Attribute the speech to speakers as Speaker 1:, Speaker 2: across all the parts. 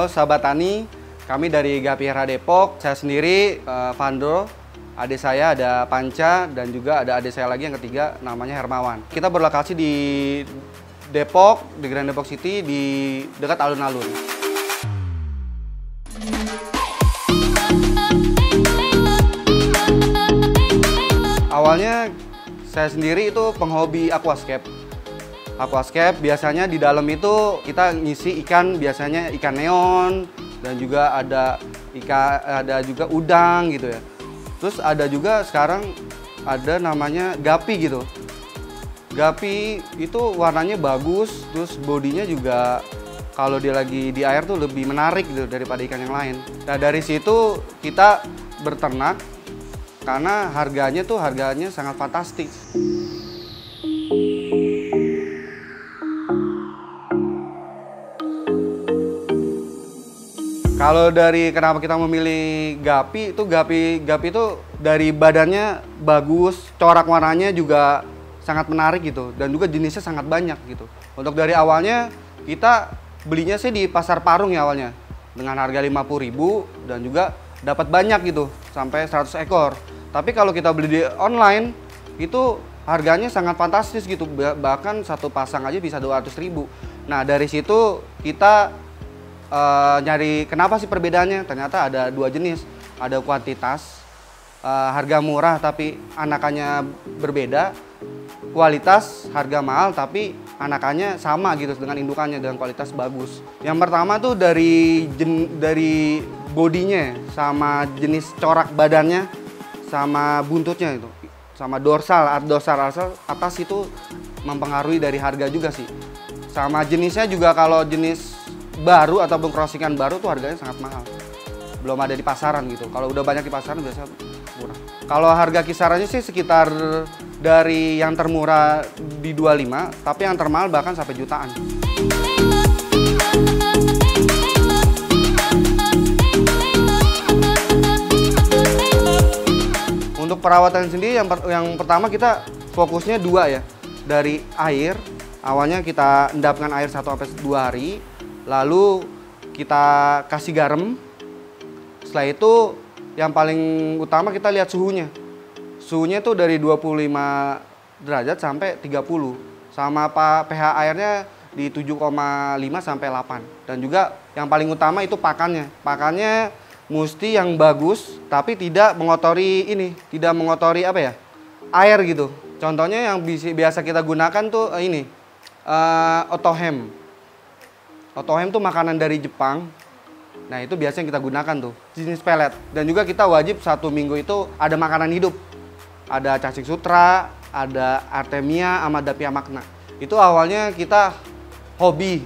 Speaker 1: Halo sahabat tani, kami dari Gapira Depok. Saya sendiri Vandro, adik saya ada Panca, dan juga ada adik saya lagi yang ketiga namanya Hermawan. Kita berlokasi di Depok, di Grand Depok City, di dekat alun-alun. Awalnya saya sendiri itu penghobi aquascape. Aquascape biasanya di dalam itu kita ngisi ikan, biasanya ikan neon, dan juga ada juga udang gitu ya. Terus ada juga sekarang ada namanya gapi gitu. Gapi itu warnanya bagus, terus bodinya juga kalau dia lagi di air tuh lebih menarik gitu daripada ikan yang lain. Nah dari situ kita berternak karena harganya sangat fantastis. Kalau dari kenapa kita memilih gapi itu dari badannya bagus, corak warnanya juga sangat menarik gitu, dan juga jenisnya sangat banyak gitu. Untuk dari awalnya kita belinya sih di pasar Parung ya awalnya dengan harga 50.000 dan juga dapat banyak gitu sampai 100 ekor. Tapi kalau kita beli di online itu harganya sangat fantastis gitu, bahkan satu pasang aja bisa 200.000. Nah dari situ kita nyari kenapa sih perbedaannya. Ternyata ada dua jenis, ada kuantitas, harga murah tapi anakannya berbeda, kualitas harga mahal tapi anakannya sama gitu dengan indukannya dengan kualitas bagus. Yang pertama tuh dari bodinya, sama jenis corak badannya, sama buntutnya itu, sama dorsal atas itu mempengaruhi dari harga juga sih. Sama jenisnya juga, kalau jenis baru ataupun crossingan baru tuh harganya sangat mahal, belum ada di pasaran gitu. Kalau udah banyak di pasaran biasanya murah. Kalau harga kisarannya sih sekitar dari yang termurah di 25, tapi yang termahal bahkan sampai jutaan. Untuk perawatan sendiri yang pertama kita fokusnya dua ya, dari air. Awalnya kita endapkan air 1-2 hari. Lalu kita kasih garam. Setelah itu yang paling utama kita lihat suhunya. Suhunya itu dari 25 derajat sampai 30. Sama pH airnya di 7,5 sampai 8. Dan juga yang paling utama itu pakannya. Pakannya mesti yang bagus tapi tidak mengotori air gitu. Contohnya yang biasa kita gunakan tuh Otohem. Otohem tuh makanan dari Jepang. Nah itu biasanya kita gunakan tuh, jenis pelet. Dan juga kita wajib 1 minggu itu ada makanan hidup. Ada cacing sutra, ada artemia, sama dapia magna. Itu awalnya kita hobi,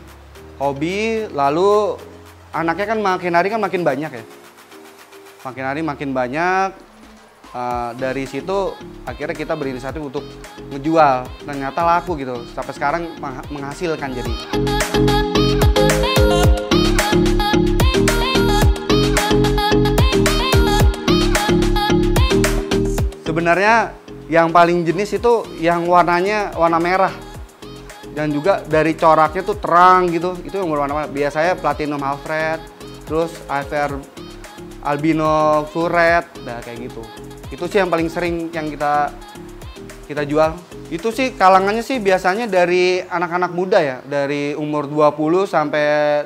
Speaker 1: lalu anaknya kan makin hari kan makin banyak ya. Makin hari makin banyak. Dari situ akhirnya kita berinisiatif untuk ngejual. Ternyata laku gitu, sampai sekarang menghasilkan jadi. Sebenarnya yang paling jenis itu yang warnanya warna merah, dan juga dari coraknya tuh terang gitu, itu yang berwarna merah. Biasanya platinum half red, terus IFR albino full red, nah kayak gitu. Itu sih yang paling sering yang kita jual. Itu sih kalangannya sih biasanya dari anak-anak muda ya, dari umur 20 sampai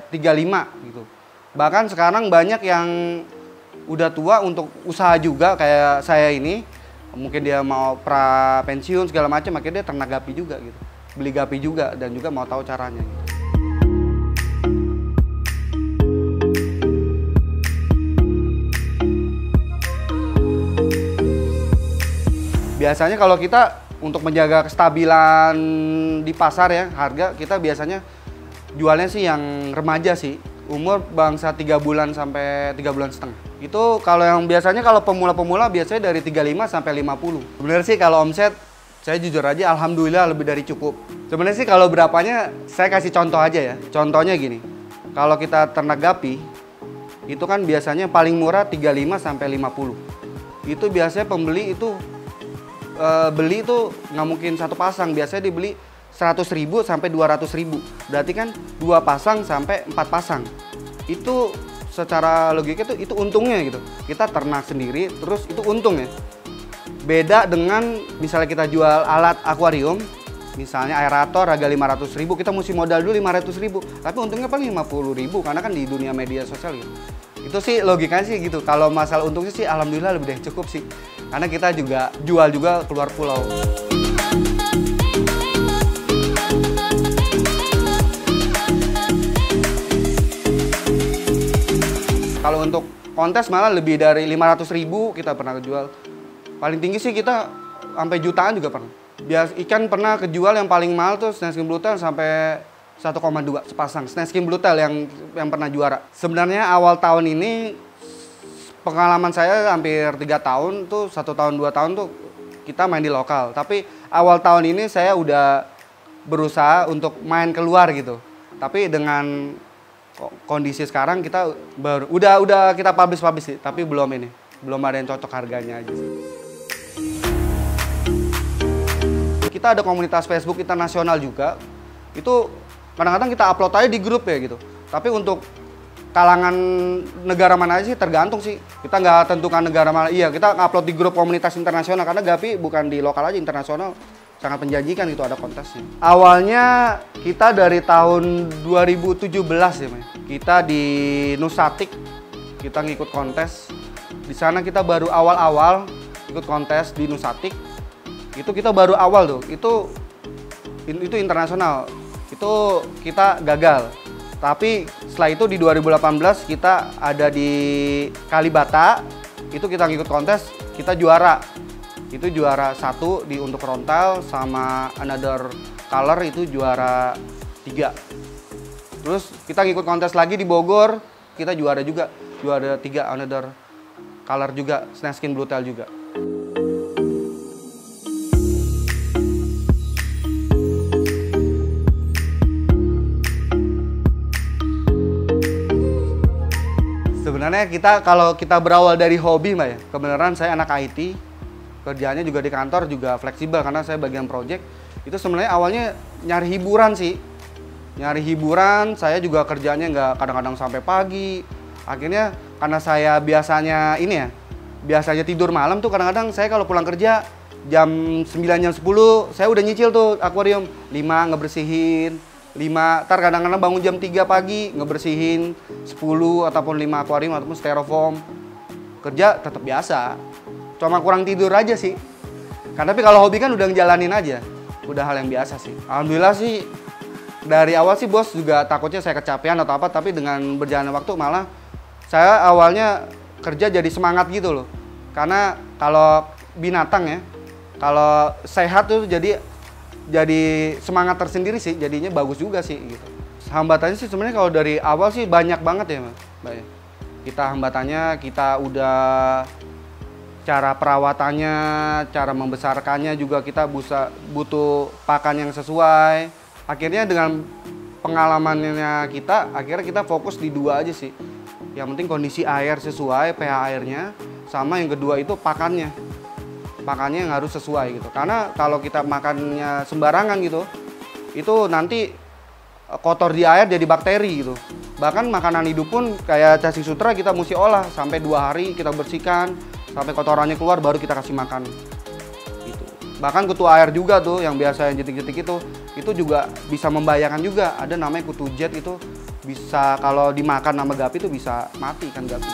Speaker 1: 35 gitu. Bahkan sekarang banyak yang udah tua untuk usaha juga kayak saya ini. Mungkin dia mau pra pensiun segala macam, akhirnya dia ternak gapi juga gitu. Beli gapi juga dan juga mau tahu caranya gitu. Biasanya kalau kita untuk menjaga kestabilan di pasar ya, harga kita biasanya jualnya sih yang remaja sih. Umur bangsa 3 bulan sampai 3 bulan setengah. Itu kalau yang biasanya kalau pemula-pemula biasanya dari 35 sampai 50. Sebenarnya sih kalau omset saya jujur aja alhamdulillah lebih dari cukup. Sebenarnya sih kalau berapanya saya kasih contoh aja ya. Contohnya gini. Kalau kita ternak gapi itu kan biasanya paling murah 35 sampai 50. Itu biasanya pembeli itu beli itu nggak mungkin satu pasang, biasanya dibeli 100.000 sampai 200.000. Berarti kan 2 pasang sampai 4 pasang. itu secara logika itu untungnya gitu. Kita ternak sendiri, terus itu untung ya. Beda dengan misalnya kita jual alat akuarium, misalnya aerator harga 500.000, kita mesti modal dulu 500.000, tapi untungnya paling 50.000 karena kan di dunia media sosial gitu. Itu sih logikanya sih gitu. Kalau masalah untungnya sih alhamdulillah lebih dari cukup sih. Karena kita juga jual juga keluar pulau. Kalau untuk kontes malah lebih dari 500.000 kita pernah kejual. Paling tinggi sih kita sampai jutaan juga pernah. Ikan pernah kejual yang paling mahal tuh snake skin blue tail sampai 1,2 sepasang snake skin blue tail yang pernah juara. Sebenarnya awal tahun ini pengalaman saya hampir 3 tahun tuh, 1 tahun 2 tahun tuh kita main di lokal. Tapi awal tahun ini saya udah berusaha untuk main keluar gitu. Tapi dengan kondisi sekarang kita udah kita publish sih, tapi belum ada yang cocok harganya aja sih. Kita ada komunitas Facebook internasional juga. Itu kadang-kadang kita upload aja di grup ya gitu. Tapi untuk kalangan negara mana aja sih tergantung sih. Kita nggak tentukan negara mana. Iya, kita upload di grup komunitas internasional karena Gapi bukan di lokal aja, internasional. Sangat menjanjikan gitu ada kontesnya. Awalnya kita dari tahun 2017 ya, kita di Nusatik kita ngikut kontes. Di sana kita baru awal-awal ikut kontes di Nusatik. Itu kita baru awal tuh. Itu internasional. Itu kita gagal. Tapi setelah itu di 2018 kita ada di Kalibata. Itu kita ngikut kontes, kita juara. Itu juara 1 untuk frontal, sama another color itu juara 3. Terus kita ngikut kontes lagi di Bogor, kita juara juga, juara 3 another color juga, snake skin blue tail juga. Sebenarnya kalau kita berawal dari hobi Mbak ya, kebenaran saya anak IT, kerjanya juga di kantor juga fleksibel karena saya bagian project. Itu sebenarnya awalnya nyari hiburan sih. Nyari hiburan, saya juga kerjanya nggak kadang-kadang sampai pagi. Akhirnya karena saya biasanya tidur malam tuh, kadang-kadang saya kalau pulang kerja jam 9, jam 10, saya udah nyicil tuh akuarium. 5 ngebersihin, 5, ntar kadang-kadang bangun jam 3 pagi ngebersihin 10 ataupun 5 akuarium ataupun styrofoam. Kerja tetap biasa. Cuma kurang tidur aja sih. Tapi kalau hobi kan udah ngejalanin aja. Udah hal yang biasa sih. Alhamdulillah sih dari awal sih bos juga takutnya saya kecapean atau apa, tapi dengan berjalannya waktu malah saya awalnya kerja jadi semangat gitu loh. Karena kalau binatang ya, kalau sehat tuh jadi semangat tersendiri sih, jadinya bagus juga sih gitu. Hambatannya sih sebenarnya kalau dari awal sih banyak banget ya Mbak. Kita hambatannya, kita udah cara perawatannya, cara membesarkannya juga kita butuh pakan yang sesuai. Akhirnya dengan pengalamannya akhirnya kita fokus di 2 aja sih. Yang penting kondisi air sesuai, pH airnya, sama yang kedua itu pakannya. Pakannya yang harus sesuai gitu. Karena kalau kita makannya sembarangan gitu, itu nanti kotor di air jadi bakteri gitu. Bahkan makanan hidup pun kayak cacing sutra kita mesti olah sampai 2 hari kita bersihkan. Sampai kotorannya keluar baru kita kasih makan gitu. Bahkan kutu air juga tuh yang biasa yang jetik-jetik itu juga bisa membahayakan juga. Ada namanya kutu jet, itu bisa kalau dimakan sama Gapi itu bisa mati kan Gapi.